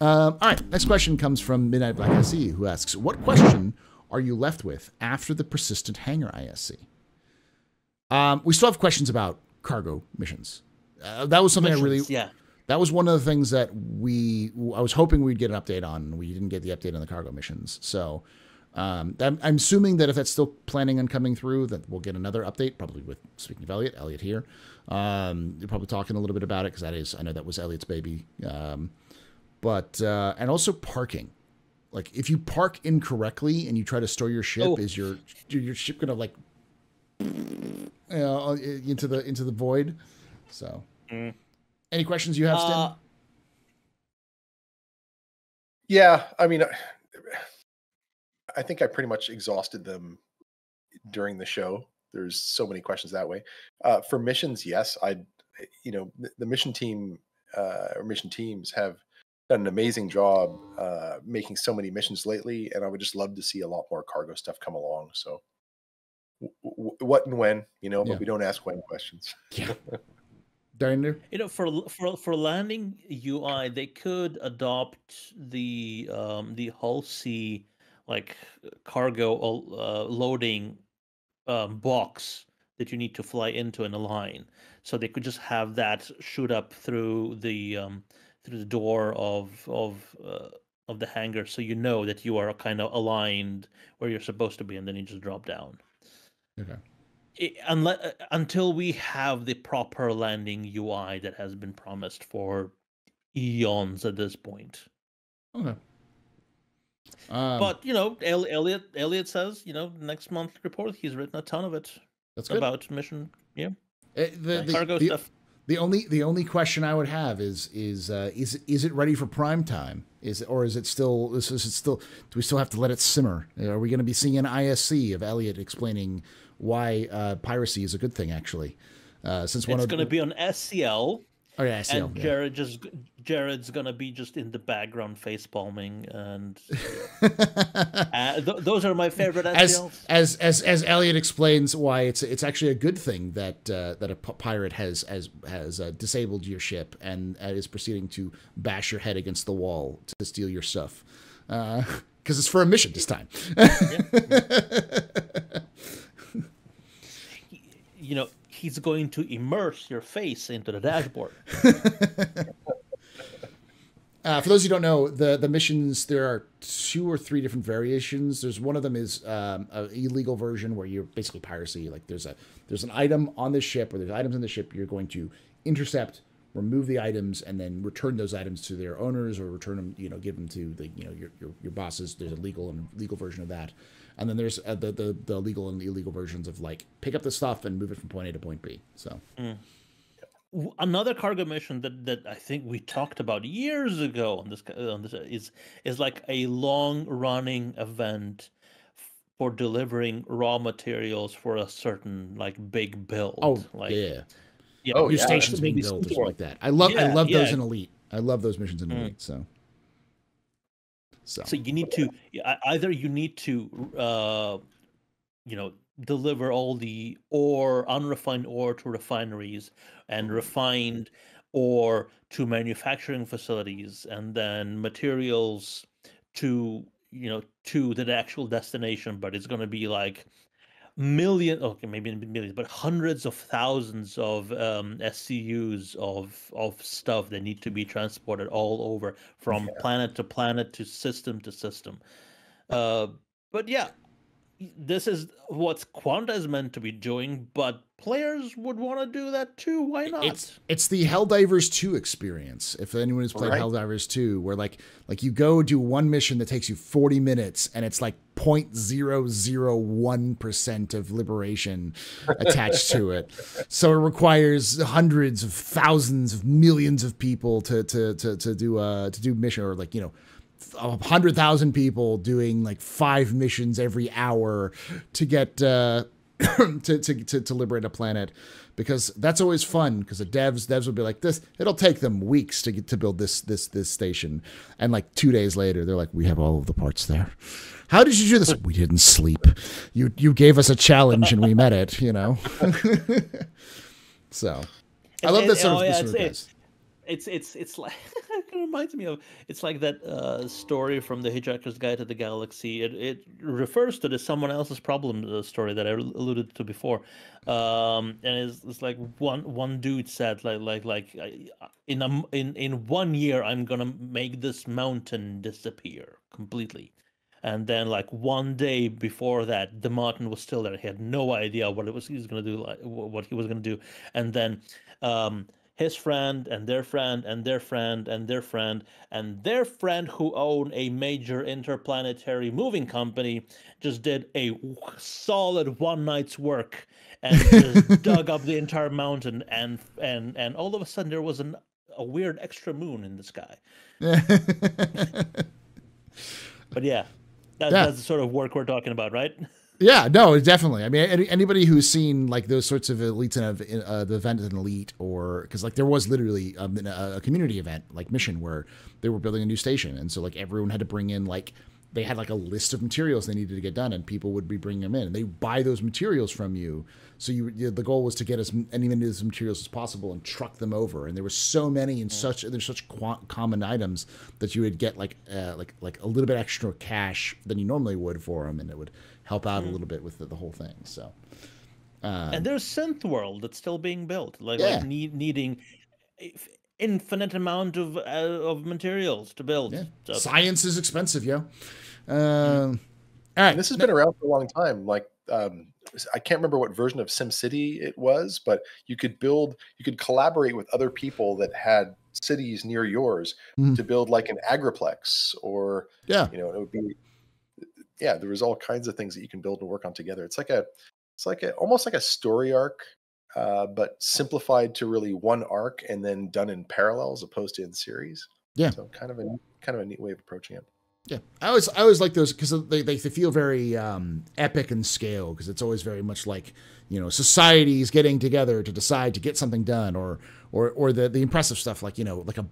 All right, next question comes from Midnight Black ISC, who asks, what question are you left with after the persistent hangar ISC? We still have questions about cargo missions. That was something that was one of the things that I was hoping we'd get an update on. We didn't get the update on the cargo missions. So I'm assuming that if that's still planning on coming through, that we'll get another update, probably with, speaking of Elliot here. You're probably talking a little bit about it, because I know that was Elliot's baby. But and also parking. Like, if you park incorrectly and you try to store your ship, is your ship gonna, like, into the void? So, any questions you have, Stin? Yeah, I mean, I think I pretty much exhausted them during the show. There's so many questions that way. For missions, yes, the mission team or mission teams have done an amazing job making so many missions lately, and I would just love to see a lot more cargo stuff come along. So, what and when, but we don't ask when questions. Yeah. For landing UI, they could adopt the Hull C, like, cargo loading box that you need to fly into and align. So they could just have that shoot up through the door of the hangar, so you know that you are kind of aligned where you're supposed to be, and then you just drop down. Okay. Until we have the proper landing UI that has been promised for eons at this point. Okay. But Elliot says, next month report, he's written a ton of it. That's good. About mission. Yeah. Cargo stuff. The only question I would have is it ready for prime time? Is it still? Do we still have to let it simmer? Are we going to be seeing an ISC of Elliot explaining why piracy is a good thing? Actually, since it's going to be on SCL. Oh yeah, SCL. And Jared's gonna be just in the background face palming, and those are my favorite SCLs. As Elliot explains why it's actually a good thing that a pirate has disabled your ship and is proceeding to bash your head against the wall to steal your stuff, because it's for a mission this time. He's going to immerse your face into the dashboard. For those who don't know, the missions, there are 2 or 3 different variations. There's one of them is an illegal version where you're basically piracy. Like, there's an item on the ship, or there's items in the ship. You're going to intercept, remove the items, and then return those items to their owners, or return them, give them to the your bosses. There's a legal version of that. And then there's the legal and illegal versions of, like, pick up the stuff and move it from point A to point B. So another cargo mission that I think we talked about years ago on this is like a long running event for delivering raw materials for a certain, like, big build. Oh, like, yeah. New stations being built or something like that. I love those in Elite. I love those missions in Elite. So you need to deliver all the unrefined ore to refineries, and refined ore to manufacturing facilities, and then materials to the actual destination. But it's going to be like maybe millions, but hundreds of thousands of SCUs of stuff that need to be transported all over, from planet to planet, to system to system. But yeah, this is what Quanta is meant to be doing, but players would want to do that too. Why not? It's the Helldivers 2 experience. If anyone has played Helldivers 2, where like you go do one mission that takes you 40 minutes and it's like 0.001% of liberation attached to it. So it requires hundreds of thousands of millions of people to do mission, or 100,000 people doing like 5 missions every hour to get to liberate a planet, because that's always fun. Because the devs would be like, this, it'll take them weeks to build this station, and like 2 days later they're like, we have all of the parts there. How did you do this? We didn't sleep. You gave us a challenge and we met it. So I love this sort of guys. It's like, I can reminds me of, it's like that story from the Hitchhiker's Guide to the Galaxy. It refers to the someone else's problem story that I alluded to before, and it's like one dude said in 1 year I'm gonna make this mountain disappear completely. And then, like 1 day before that, the mountain was still there. He had no idea what he was going to do, like what he was going to do. And then, his friend and their friend and their friend and their friend and their friend who owned a major interplanetary moving company just did a solid one night's work and just dug up the entire mountain. And all of a sudden, there was a weird extra moon in the sky. But yeah. That's the sort of work we're talking about, right? Yeah, no, definitely. I mean, anybody who's seen like those sorts of elites in the event an elite, or because like there was literally a community event like mission where they were building a new station, and so like everyone had to bring in like they had like a list of materials they needed to get done, and people would be bringing them in, and they buy those materials from you. So the goal was to get as many of those materials as possible and truck them over. And there were so many and there's such common items that you would get like a little bit extra cash than you normally would for them, and it would help out a little bit with the whole thing. So, and there's Synth World that's still being built, like needing infinite amount of materials to build. Yeah. So. Science is expensive, yo. All right, and this has been around for a long time. Like, I can't remember what version of SimCity it was, but you could collaborate with other people that had cities near yours to build like an agriplex, or it would be there was all kinds of things that you can build and work on together. It's almost like a story arc, but simplified to really one arc and then done in parallel as opposed to in series. Yeah, so kind of a neat way of approaching it. Yeah, I always like those because they feel very epic in scale, because it's always very much like, societies getting together to decide to get something done, or the impressive stuff like like a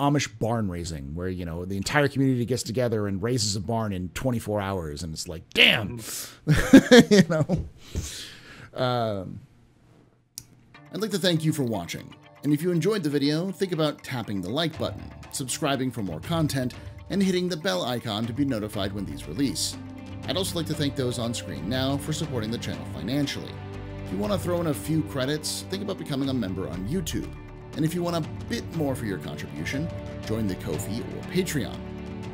Amish barn raising where the entire community gets together and raises a barn in 24 hours, and it's like, damn. I'd like to thank you for watching, and if you enjoyed the video, think about tapping the like button, subscribing for more content, and hitting the bell icon to be notified when these release. I'd also like to thank those on screen now for supporting the channel financially. If you want to throw in a few credits, think about becoming a member on YouTube. And if you want a bit more for your contribution, join the Ko-fi or Patreon.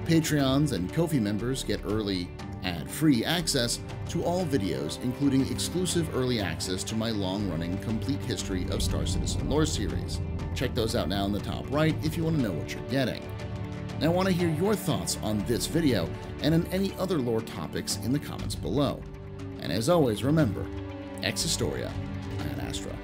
Patreons and Ko-fi members get early, ad-free access to all videos, including exclusive early access to my long-running Complete History of Star Citizen lore series. Check those out now in the top right if you want to know what you're getting. And I want to hear your thoughts on this video and on any other lore topics in the comments below. And as always, remember, ex Historia ad Astra.